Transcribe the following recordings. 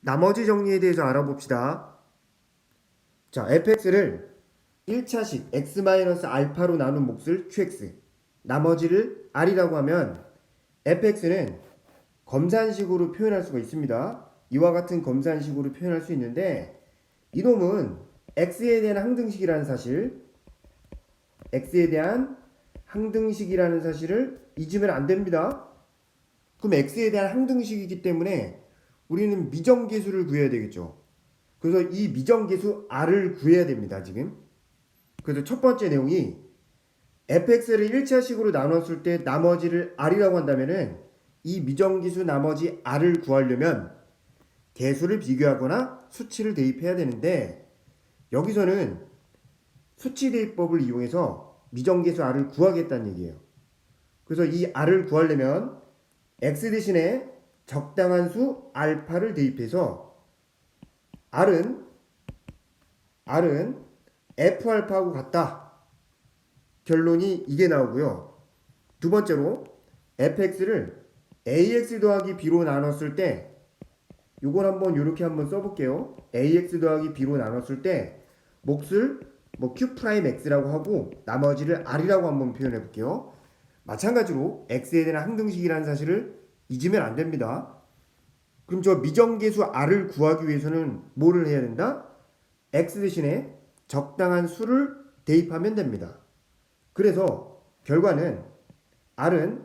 나머지 정리에 대해서 알아봅시다. 자, fx를 1차식 x-알파로 나눈 몫을 qx, 나머지를 r이라고 하면 fx는 검산식으로 표현할 수가 있습니다. 이와 같은 검산식으로 표현할 수 있는데 이놈은 x에 대한 항등식이라는 사실, x에 대한 항등식이라는 사실을 잊으면 안 됩니다. 그럼 x에 대한 항등식이기 때문에 우리는 미정계수를 구해야 되겠죠. 그래서 이 미정계수 r을 구해야 됩니다. 지금. 그래서 첫 번째 내용이 fx를 1차식으로 나눴을 때 나머지를 r이라고 한다면은 이 미정계수 나머지 r을 구하려면 개수를 비교하거나 수치를 대입해야 되는데 여기서는 수치 대입법을 이용해서 미정계수 r을 구하겠다는 얘기예요. 그래서 이 r을 구하려면 x 대신에 적당한 수 알파를 대입해서 r은 f알파하고 같다. 결론이 이게 나오고요. 두 번째로 fx를 ax 더하기 b로 나눴을 때 요걸 한번 이렇게 한번 써볼게요. ax 더하기 b로 나눴을 때 몫을 q'x라고 하고 나머지를 r이라고 한번 표현해 볼게요. 마찬가지로 x에 대한 항등식이라는 사실을 잊으면 안 됩니다. 그럼 저 미정계수 r을 구하기 위해서는 뭐를 해야 된다? x 대신에 적당한 수를 대입하면 됩니다. 그래서 결과는 r은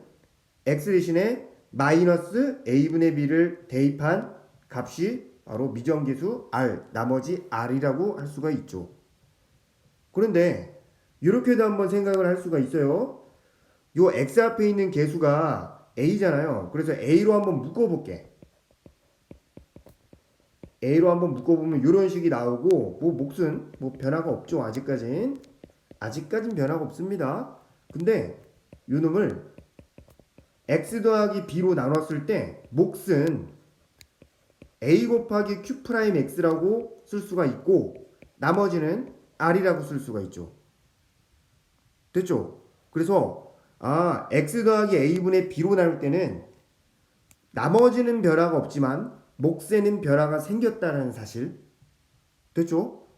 x 대신에 마이너스 a분의 b를 대입한 값이 바로 미정계수 r, 나머지 r이라고 할 수가 있죠. 그런데 이렇게도 한번 생각을 할 수가 있어요. 요 x 앞에 있는 계수가 a잖아요. 그래서 a로 한번 묶어볼게. a로 한번 묶어보면 이런 식이 나오고 몫은 변화가 없죠. 아직까진 변화가 없습니다. 근데 요 놈을 x 더하기 b로 나눴을 때 몫은 a 곱하기 q'x라고 쓸 수가 있고 나머지는 r이라고 쓸 수가 있죠. 됐죠? 그래서 x 더하기 a분의 b로 나눌 때는 나머지는 변화가 없지만 몫에는 변화가 생겼다는 사실. 됐죠?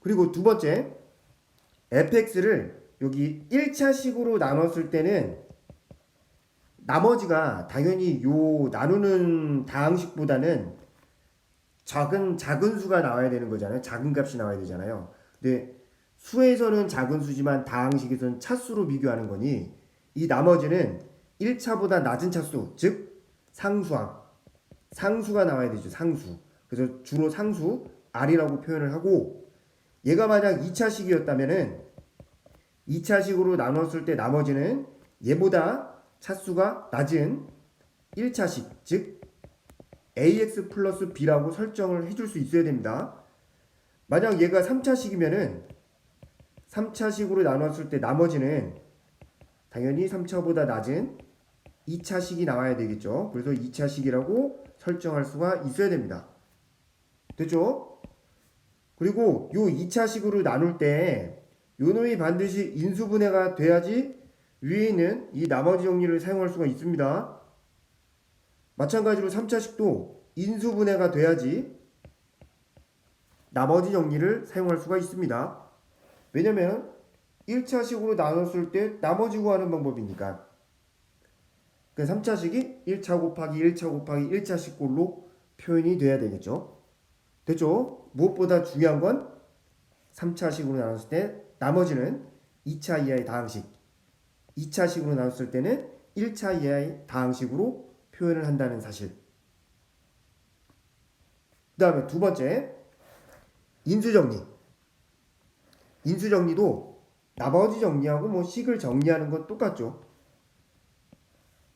그리고 두 번째, fx를 여기 1차식으로 나눴을 때는 나머지가 당연히 요 나누는 다항식보다는 작은 수가 나와야 되는 거잖아요. 작은 값이 나와야 되잖아요. 근데 수에서는 작은 수지만 다항식에서는 차수로 비교하는 거니 이 나머지는 1차보다 낮은 차수, 즉 상수가 나와야 되죠. 상수. 그래서 주로 상수 r이라고 표현을 하고 얘가 만약 2차식이었다면은 2차식으로 나눴을 때 나머지는 얘보다 차수가 낮은 1차식, 즉 ax 플러스 b라고 설정을 해줄 수 있어야 됩니다. 만약 얘가 3차식이면은 3차식으로 나눴을 때 나머지는 당연히 3차보다 낮은 2차식이 나와야 되겠죠. 그래서 2차식이라고 설정할 수가 있어야 됩니다. 됐죠? 그리고 요 2차식으로 나눌 때 요 놈이 반드시 인수분해가 돼야지 위에 있는 이 나머지 정리를 사용할 수가 있습니다. 마찬가지로 3차식도 인수분해가 돼야지 나머지 정리를 사용할 수가 있습니다. 왜냐면 1차식으로 나눴을 때 나머지 구하는 방법이니까. 그 3차식이 1차 곱하기 1차 곱하기 1차식 꼴로 표현이 돼야 되겠죠. 됐죠? 무엇보다 중요한 건 3차식으로 나눴을 때 나머지는 2차 이하의 다항식, 2차식으로 나눴을 때는 1차 이하의 다항식으로 표현을 한다는 사실. 그 다음에 두 번째, 인수정리. 인수정리도 나머지 정리하고 식을 정리하는 건 똑같죠.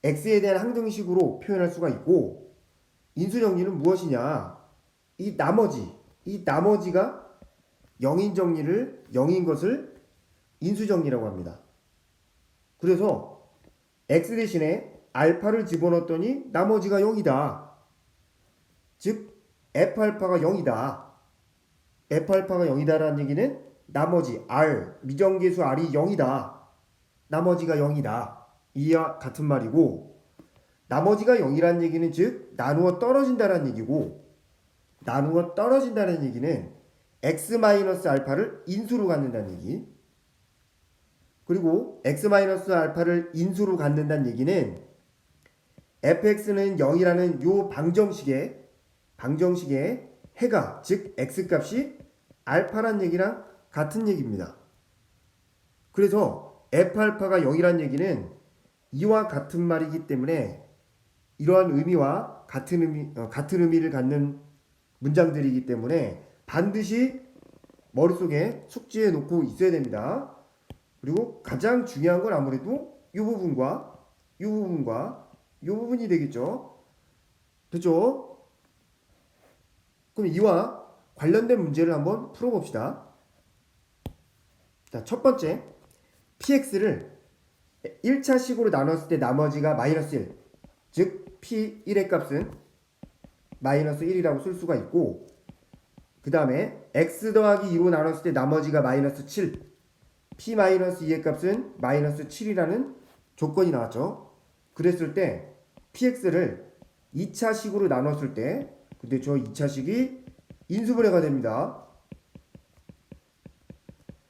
x에 대한 항등식으로 표현할 수가 있고 인수정리는 무엇이냐? 이 나머지가 0인 것을 인수정리라고 합니다. 그래서 x 대신에 알파를 집어넣었더니 나머지가 0이다. 즉 f알파가 0이다. f알파가 0이다라는 얘기는 나머지 r, 미정계수 r이 0이다. 나머지가 0이다. 이와 같은 말이고 나머지가 0이라는 얘기는 즉 나누어 떨어진다는 얘기고, 나누어 떨어진다는 얘기는 x-알파를 인수로 갖는다는 얘기. 그리고 x-알파를 인수로 갖는다는 얘기는 fx는 0이라는 요 방정식의 해가, 즉 x값이 알파란 얘기랑 같은 얘기입니다. 그래서 f알파가 0이란 얘기는 이와 같은 말이기 때문에 이러한 의미와 같은 의미를 갖는 문장들이기 때문에 반드시 머릿속에 숙지해 놓고 있어야 됩니다. 그리고 가장 중요한 건 아무래도 이 부분과 이 부분이 되겠죠. 됐죠? 그럼 이와 관련된 문제를 한번 풀어봅시다. 자, 첫 번째, px를 1차식으로 나눴을 때 나머지가 마이너스 1, 즉 p1의 값은 마이너스 1이라고 쓸 수가 있고, 그 다음에 x 더하기 2로 나눴을 때 나머지가 마이너스 7, p-2의 값은 마이너스 7이라는 조건이 나왔죠. 그랬을 때 px를 2차식으로 나눴을 때, 근데 저 2차식이 인수분해가 됩니다.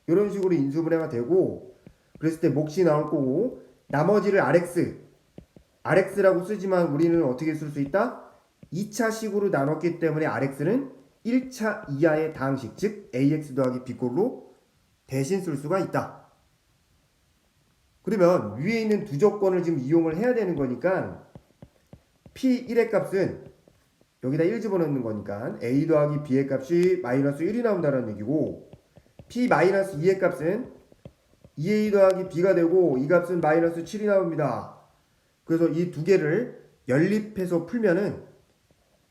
이런 식으로 인수분해가 되고, 그랬을 때 몫이 나올 거고, 나머지를 rx라고 쓰지만 우리는 어떻게 쓸 수 있다? 2차식으로 나눴기 때문에 rx는 1차 이하의 다항식, 즉 ax 더하기 b꼴로 대신 쓸 수가 있다. 그러면 위에 있는 두 조건을 지금 이용을 해야 되는 거니까 p1의 값은 여기다 1 집어넣는 거니까 a 더하기 b의 값이 마이너스 1이 나온다는 얘기고, p-2의 값은 2a 더하기 b가 되고 이 값은 마이너스 7이 나옵니다. 그래서 이 두 개를 연립해서 풀면은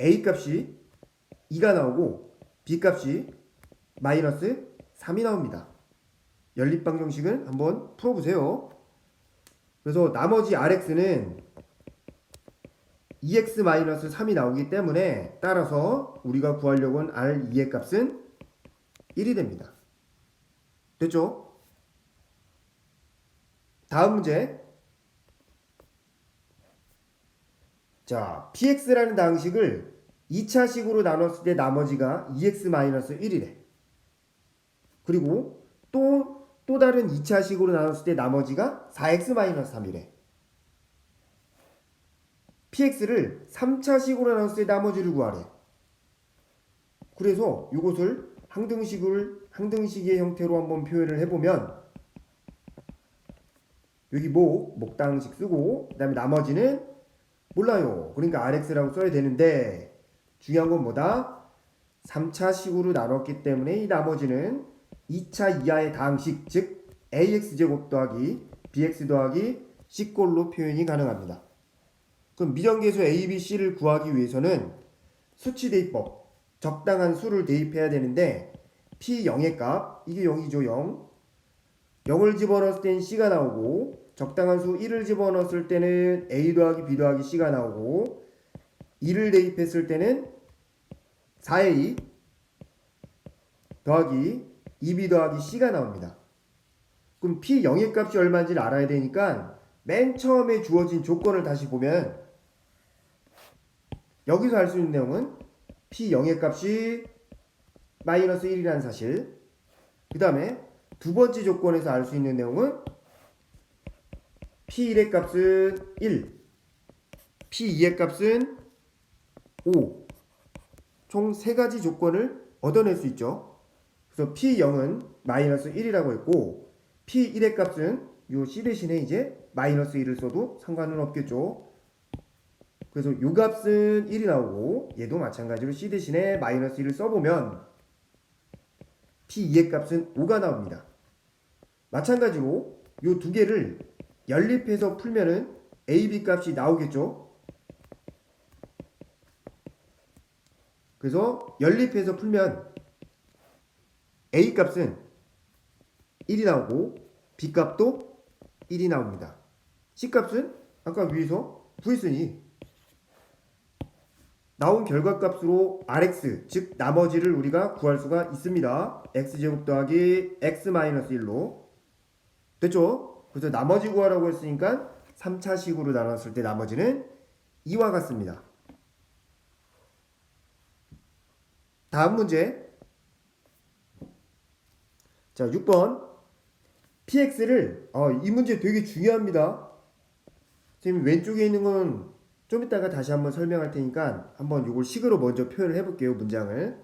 a 값이 2가 나오고 b 값이 마이너스 3이 나옵니다. 연립 방정식을 한번 풀어보세요. 그래서 나머지 rx는 2x-3이 나오기 때문에 따라서 우리가 구하려고 한 r2의 값은 1이 됩니다. 됐죠? 다음 문제. 자, px라는 다항식을 2차식으로 나눴을 때 나머지가 2x-1이래. 그리고 또 다른 2차식으로 나눴을 때 나머지가 4x-3이래. px를 3차식으로 나눴을 때 나머지를 구하래. 그래서 이것을 항등식의 형태로 한번 표현을 해보면, 여기 목당식 쓰고, 그 다음에 나머지는 몰라요. 그러니까 rx라고 써야 되는데, 중요한 건 뭐다? 3차식으로 나눴기 때문에 이 나머지는 2차 이하의 다항식, 즉 ax제곱 더하기 bx 더하기 c꼴로 표현이 가능합니다. 그럼 미정계수 a, b, c를 구하기 위해서는 수치 대입법, 적당한 수를 대입해야 되는데, p0의 값, 이게 0이죠. 0을 집어넣었을 때는 c가 나오고, 적당한 수 1을 집어넣었을 때는 a 더하기 b 더하기 c가 나오고, 2를 대입했을 때는 4a 더하기 2b 더하기 c가 나옵니다. 그럼 p0의 값이 얼마인지를 알아야 되니까 맨 처음에 주어진 조건을 다시 보면, 여기서 알 수 있는 내용은 p0의 값이 마이너스 1이라는 사실, 그 다음에 두 번째 조건에서 알 수 있는 내용은 p1의 값은 1, p2의 값은 5, 총 3가지 조건을 얻어낼 수 있죠. 그래서 p0은 마이너스 1이라고 했고, p1의 값은 요 c 대신에 이제 마이너스 1을 써도 상관은 없겠죠. 그래서 요 값은 1이 나오고, 얘도 마찬가지로 c 대신에 마이너스 1을 써보면 p2의 값은 5가 나옵니다. 마찬가지로 요 두 개를 연립해서 풀면은 a, b 값이 나오겠죠. 그래서 연립해서 풀면 a 값은 1이 나오고 b 값도 1이 나옵니다. c 값은 아까 위에서 구했으니 나온 결과값으로 rx, 즉 나머지를 우리가 구할 수가 있습니다. x제곱 더하기 x-1로 됐죠? 그래서 나머지 구하라고 했으니까 3차식으로 나눴을 때 나머지는 이와 같습니다. 다음 문제. 자, 6번. px를 이 문제 되게 중요합니다. 지금 왼쪽에 있는 건 좀 이따가 다시 한번 설명할 테니까 한번 이걸 식으로 먼저 표현을 해볼게요. 문장을.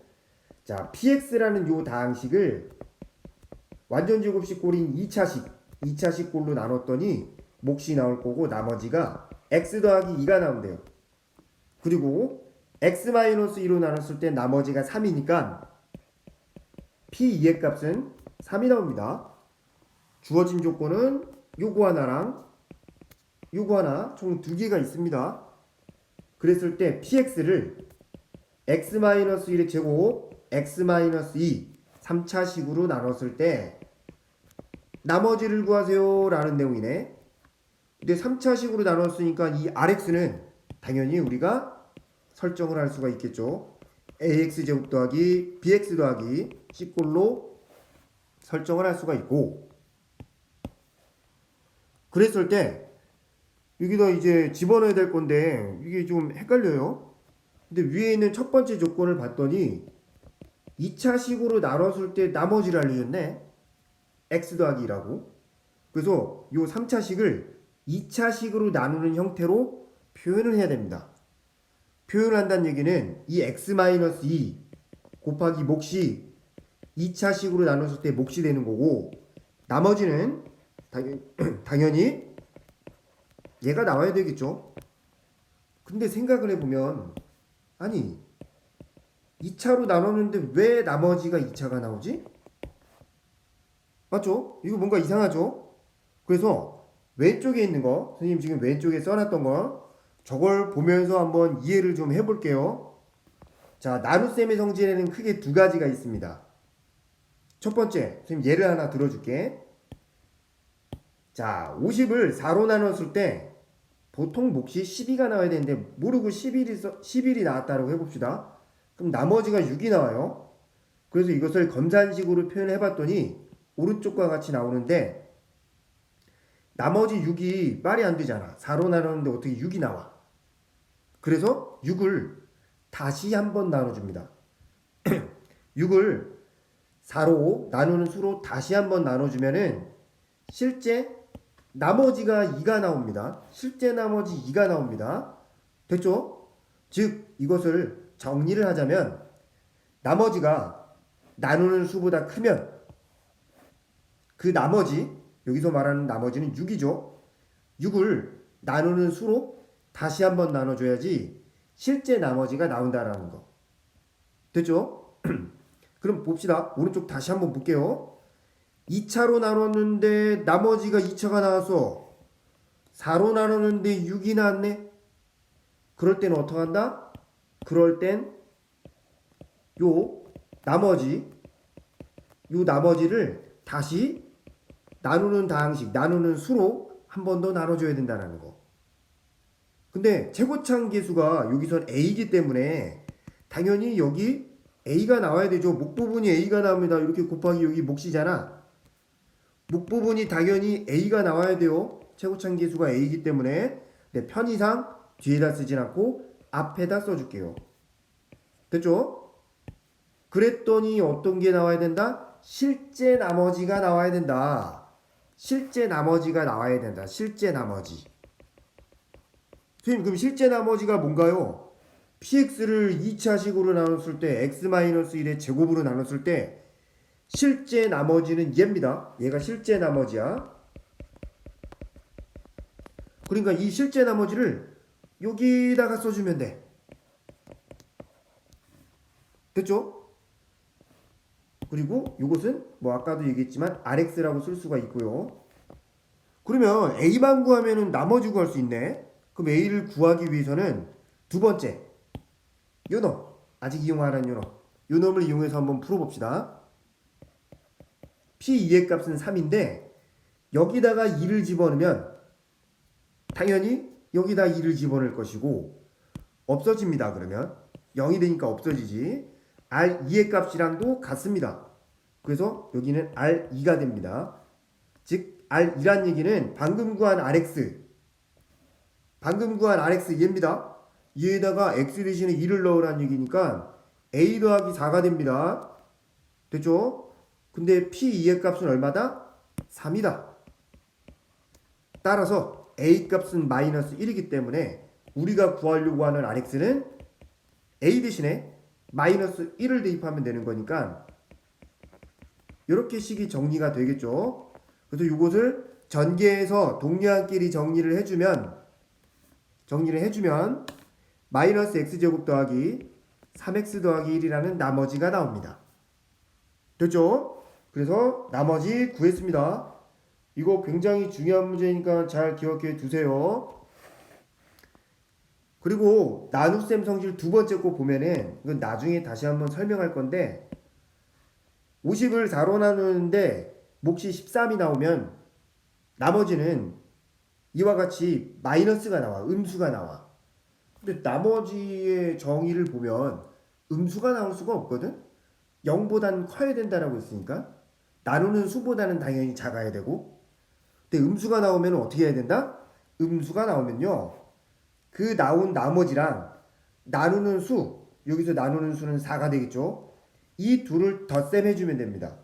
자, px라는 요 다항식을 완전 제곱식 꼴인 2차식 꼴로 나눴더니 몫이 나올 거고 나머지가 x 더하기 2가 나온대요. 그리고 x-2로 나눴을 때 나머지가 3이니까 p2의 값은 3이 나옵니다. 주어진 조건은 요거 하나랑 요거 하나 총 두 개가 있습니다. 그랬을 때 px를 x-1의 제곱 x-2 3차식으로 나눴을 때 나머지를 구하세요 라는 내용이네. 근데 3차식으로 나눴으니까 이 rx는 당연히 우리가 설정을 할 수가 있겠죠. ax제곱 더하기 bx 더하기 c꼴로 설정을 할 수가 있고, 그랬을 때 여기다 이제 집어넣어야 될 건데 이게 좀 헷갈려요. 근데 위에 있는 첫 번째 조건을 봤더니 2차식으로 나눴을 때 나머지를 알려줬네. x 더하기 2라고. 그래서 요 3차식을 2차식으로 나누는 형태로 표현을 해야 됩니다. 표현을 한다는 얘기는 이 x-2 곱하기 몫이 2차식으로 나눴을 때 몫이 되는 거고, 나머지는 당연히 얘가 나와야 되겠죠. 근데 생각을 해보면 아니 2차로 나눴는데 왜 나머지가 2차가 나오지? 맞죠? 이거 뭔가 이상하죠? 그래서 왼쪽에 있는 거, 선생님 지금 왼쪽에 써놨던 거 저걸 보면서 한번 이해를 좀 해볼게요. 자, 나눗셈의 성질에는 크게 두 가지가 있습니다. 첫 번째, 선생님 예를 하나 들어줄게. 자, 50을 4로 나눴을 때 보통 몫이 12가 나와야 되는데 모르고 11이 나왔다고 해봅시다. 그럼 나머지가 6이 나와요. 그래서 이것을 검산식으로 표현해 봤더니 오른쪽과 같이 나오는데 나머지 6이 말이 안 되잖아. 4로 나눴는데 어떻게 6이 나와. 그래서 6을 다시 한번 나눠줍니다. 6을 4로 나누는 수로 다시 한번 나눠주면은 실제 나머지가 2가 나옵니다. 실제 나머지 2가 나옵니다. 됐죠? 즉 이것을 정리를 하자면 나머지가 나누는 수보다 크면 그 나머지, 여기서 말하는 나머지는 6이죠. 6을 나누는 수로 다시 한번 나눠줘야지 실제 나머지가 나온다라는 거. 됐죠? 그럼 봅시다. 오른쪽 다시 한번 볼게요. 2차로 나눴는데 나머지가 2차가 나왔어. 4로 나눴는데 6이 나왔네. 그럴 때는 어떻게 한다? 그럴 땐 요 나머지를 다시 나누는 다항식, 나누는 수로 한 번 더 나눠줘야 된다는 거. 근데 최고창 계수가 여기선 a이기 때문에 당연히 여기 a가 나와야 되죠. 목 부분이 a가 나옵니다. 이렇게 곱하기 여기 몫이잖아. 목 부분이 당연히 a가 나와야 돼요. 최고창 계수가 a이기 때문에. 네, 편의상 뒤에다 쓰진 않고 앞에다 써줄게요. 됐죠? 그랬더니 어떤 게 나와야 된다? 실제 나머지가 나와야 된다. 실제 나머지가 나와야 된다. 실제 나머지. 선생님, 그럼 실제 나머지가 뭔가요? px를 2차식으로 나눴을 때 x-1의 제곱으로 나눴을 때 실제 나머지는 얘입니다. 얘가 실제 나머지야. 그러니까 이 실제 나머지를 여기다가 써주면 돼. 됐죠? 그리고 이것은 뭐 아까도 얘기했지만 rx라고 쓸 수가 있고요. 그러면 a만 구하면은 나머지 구할 수 있네. 그럼 a를 구하기 위해서는 두 번째 요놈, 아직 이용하라는 요놈을 이용해서 한번 풀어봅시다. p2의 값은 3인데 여기다가 2를 집어넣으면 당연히 여기다 2를 집어넣을 것이고 없어집니다. 그러면 0이 되니까 없어지지. R2의 값이랑도 같습니다. 그래서 여기는 R2가 됩니다. 즉 R2란 얘기는 방금 구한 RX 얘입니다. 얘에다가 x 대신에 2를 넣으라는 얘기니까 a 더하기 4가 됩니다. 됐죠? 근데 p2의 값은 얼마다? 3이다. 따라서 a 값은 마이너스 1이기 때문에 우리가 구하려고 하는 rx는 a 대신에 마이너스 1을 대입하면 되는 거니까 이렇게 식이 정리가 되겠죠. 그래서 이것을 전개해서 동료한끼리 정리를 해주면 마이너스 x제곱 더하기 3x 더하기 1이라는 나머지가 나옵니다. 됐죠? 그래서 나머지 구했습니다. 이거 굉장히 중요한 문제니까 잘 기억해 두세요. 그리고 나눗셈 성질 두 번째 거 보면은 이건 나중에 다시 한번 설명할 건데 50을 4로 나누는데 몫이 13이 나오면 나머지는 이와 같이 마이너스가 나와. 음수가 나와. 근데 나머지의 정의를 보면 음수가 나올 수가 없거든. 0보단 커야 된다라고 했으니까 나누는 수보다는 당연히 작아야 되고 근데 음수가 나오면 어떻게 해야 된다? 음수가 나오면요. 그 나온 나머지랑 나누는 수 여기서 나누는 수는 4가 되겠죠. 이 둘을 덧셈 해주면 됩니다.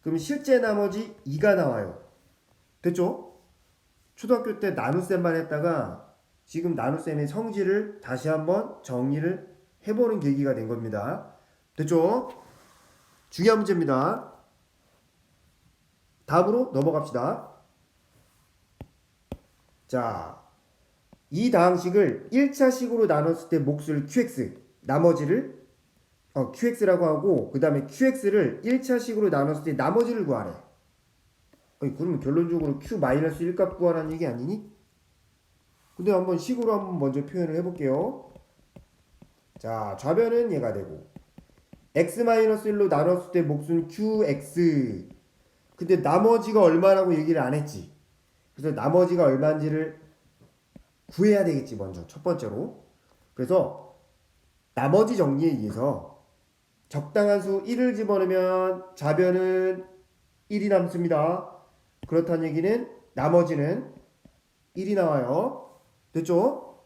그럼 실제 나머지 2가 나와요. 됐죠? 초등학교 때 나눗셈만 했다가 지금 나눗셈의 성질을 다시 한번 정리를 해보는 계기가 된 겁니다. 됐죠? 중요한 문제입니다. 다음으로 넘어갑시다. 자, 이 다항식을 1차식으로 나눴을 때 몫을 qx, 나머지를 qx라고 하고 그 다음에 qx를 1차식으로 나눴을 때 나머지를 구하래. 그러면 결론적으로 q-1 값 구하라는 얘기 아니니? 근데 한번 식으로 한번 먼저 표현을 해볼게요. 자, 좌변은 얘가 되고 x-1로 나눴을 때 몫은 qx. 근데 나머지가 얼마라고 얘기를 안 했지. 그래서 나머지가 얼마인지를 구해야 되겠지 먼저 첫 번째로. 그래서 나머지 정리에 의해서 적당한 수 1을 집어넣으면 좌변은 1이 남습니다. 그렇다는 얘기는 나머지는 1이 나와요. 됐죠?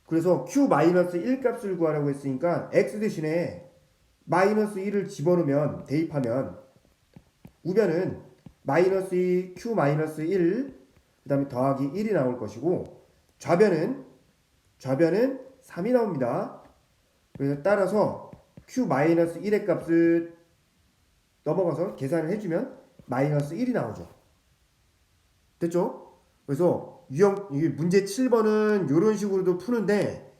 그래서 q-1 값을 구하라고 했으니까 x 대신에 마이너스 1을 집어넣으면 대입하면 우변은 마이너스 2 q-1 그 다음에 더하기 1이 나올 것이고 좌변은 3이 나옵니다. 그래서 따라서 q-1의 값을 넘어가서 계산을 해주면 마이너스 1이 나오죠. 됐죠? 그래서 이게 문제 7번은 이런 식으로도 푸는데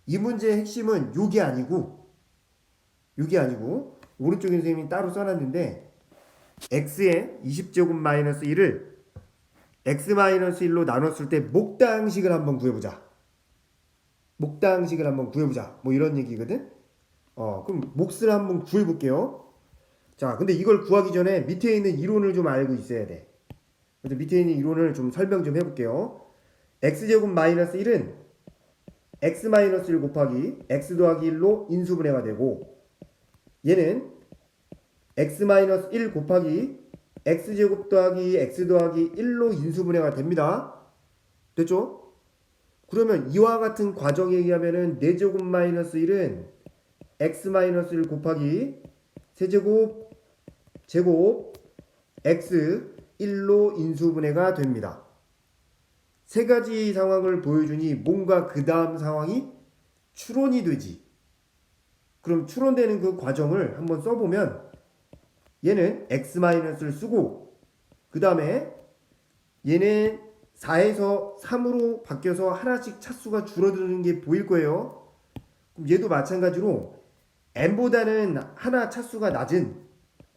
이 문제의 핵심은 요게 아니고 오른쪽에 선생님이 따로 써놨는데 x의 20제곱 마이너스 1을 x-1로 나눴을 때 목다항식을 한번 구해보자. 뭐 이런 얘기거든. 그럼 몫을 한번 구해볼게요. 자, 근데 이걸 구하기 전에 밑에 있는 이론을 좀 알고 있어야 돼. 그래서 밑에 있는 이론을 좀 설명 좀 해볼게요. x제곱 마이너스 1은 x-1 곱하기 x 더하기 1로 인수분해가 되고 얘는 x-1 곱하기 x제곱 더하기 x 더하기 1로 인수분해가 됩니다. 됐죠? 그러면 이와 같은 과정에 의하면은 4제곱 마이너스 1은 x-1 곱하기 세제곱 제곱 x 1로 인수분해가 됩니다. 세 가지 상황을 보여주니 뭔가 그 다음 상황이 추론이 되지. 그럼 추론되는 그 과정을 한번 써보면 얘는 x-를 쓰고 그 다음에 얘는 4에서 3으로 바뀌어서 하나씩 차수가 줄어드는 게 보일 거예요. 그럼 얘도 마찬가지로 n보다는 하나 차수가 낮은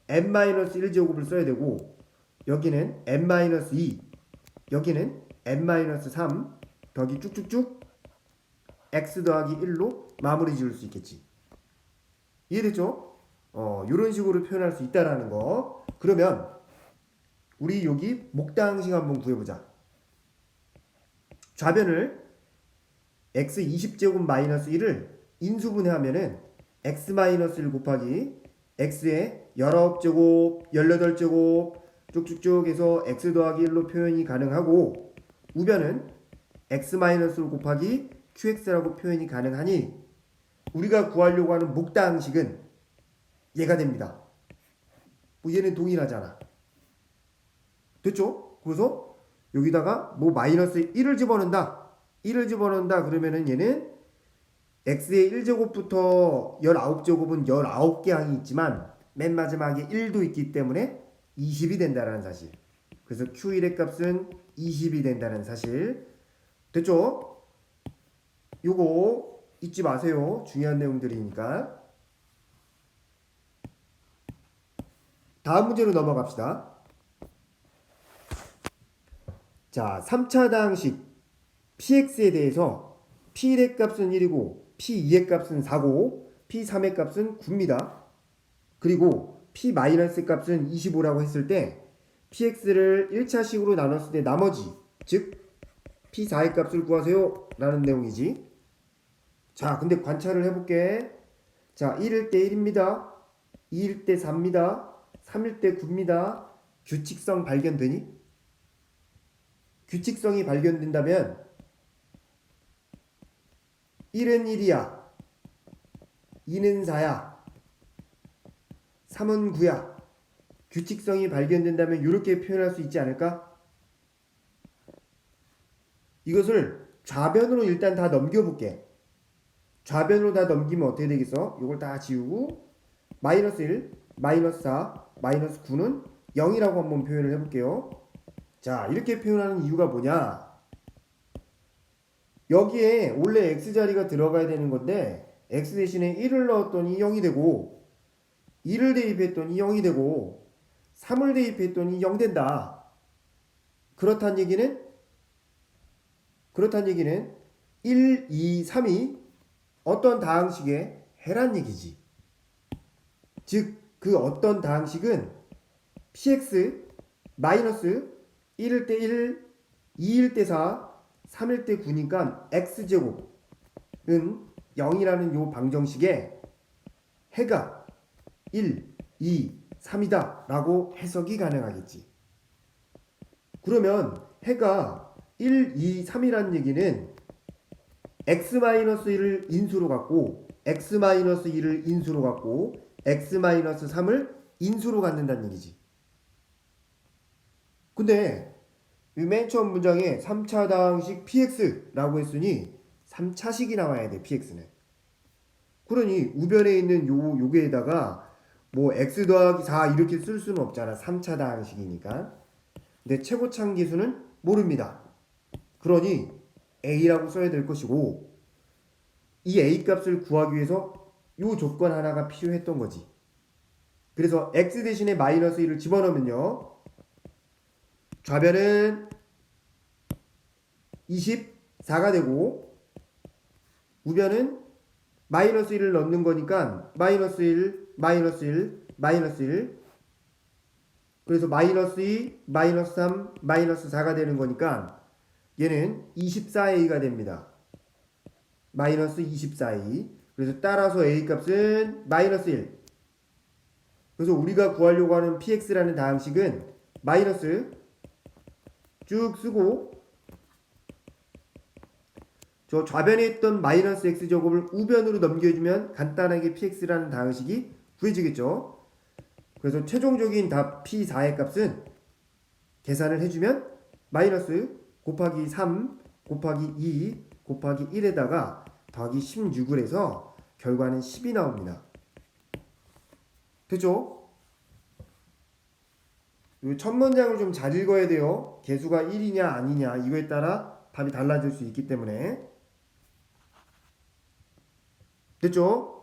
n-1제곱을 써야 되고 여기는 n-2 여기는 n-3 더하기 쭉쭉쭉 x 더하기 1로 마무리 지을 수 있겠지. 이해됐죠? 이런 식으로 표현할 수 있다라는 거. 그러면 우리 여기 목다항식 한번 구해보자. 좌변을 x 20제곱 마이너스 1을 인수분해하면은 x-1 곱하기 x의 19제곱, 18제곱 쭉쭉쭉 해서 x 더하기 1로 표현이 가능하고 우변은 x-를 곱하기 QX라고 표현이 가능하니 우리가 구하려고 하는 목다항식은 얘가 됩니다. 뭐 얘는 동일하잖아. 됐죠? 그래서 여기다가 뭐 마이너스 1을 집어넣는다. 1을 집어넣는다 그러면은 얘는 x의 1제곱부터 19제곱은 19개 항이 있지만 맨 마지막에 1도 있기 때문에 20이 된다는 사실. 그래서 Q1의 값은 20이 된다는 사실. 됐죠? 요거 잊지 마세요. 중요한 내용들이니까. 다음 문제로 넘어갑시다. 자, 3차 다항식 px에 대해서 p1의 값은 1이고 p2의 값은 4고 p3의 값은 9입니다. 그리고 p-의 값은 25라고 했을 때 px를 1차식으로 나눴을 때 나머지 즉 p4의 값을 구하세요 라는 내용이지. 자, 근데 관찰을 해볼게. 자, 1일 때 1입니다. 2일 때 4입니다. 3일 때 9입니다. 규칙성 발견되니? 규칙성이 발견된다면 1은 1이야. 2는 4야. 3은 9야. 규칙성이 발견된다면 이렇게 표현할 수 있지 않을까? 이것을 좌변으로 일단 다 넘겨볼게. 좌변으로 다 넘기면 어떻게 되겠어? 이걸 다 지우고 마이너스 1, 마이너스 4, 마이너스 9는 0이라고 한번 표현을 해볼게요. 자, 이렇게 표현하는 이유가 뭐냐? 여기에 원래 x자리가 들어가야 되는 건데 x 대신에 1을 넣었더니 0이 되고 2를 대입했더니 0이 되고 3을 대입했더니 0 된다. 그렇단 얘기는 1, 2, 3이 어떤 다항식에 해란 얘기지. 즉 그 어떤 다항식은 px 마이너스 1일 때 1, 2일 때 4, 3일 때 9니까 x제곱은 0이라는 요 방정식에 해가 1, 2, 3이다 라고 해석이 가능하겠지. 그러면 해가 1, 2, 3이라는 얘기는 x-1을 인수로 갖고 x-1을 인수로 갖고 x-3을 인수로 갖는다는 얘기지. 근데 맨 처음 문장에 3차 다항식 px라고 했으니 3차식이 나와야 돼. px는. 그러니 우변에 있는 요게에다가 뭐 x 더하기 4 이렇게 쓸 수는 없잖아. 3차 다항식이니까. 근데 최고차항기수는 모릅니다. 그러니 a라고 써야 될 것이고 이 a 값을 구하기 위해서 요 조건 하나가 필요했던 거지. 그래서 x 대신에 마이너스 1을 집어넣으면요. 좌변은 24가 되고 우변은 마이너스 1을 넣는 거니까 마이너스 1, 마이너스 1, 마이너스 1 그래서 마이너스 2, 마이너스 3, 마이너스 4가 되는 거니까 얘는 24a가 됩니다. 마이너스 24a. 그래서 따라서 a 값은 마이너스 1. 그래서 우리가 구하려고 하는 px라는 다항식은 마이너스 쭉 쓰고 저 좌변에 있던 마이너스 x제곱을 우변으로 넘겨주면 간단하게 px라는 다항식이 구해지겠죠. 그래서 최종적인 답 p4의 값은 계산을 해주면 마이너스 곱하기 3 곱하기 2 곱하기 1에다가 더하기 16을 해서 결과는 10이 나옵니다. 됐죠? 이 첫 문장을 좀 잘 읽어야 돼요. 개수가 1이냐 아니냐 이거에 따라 답이 달라질 수 있기 때문에. 됐죠?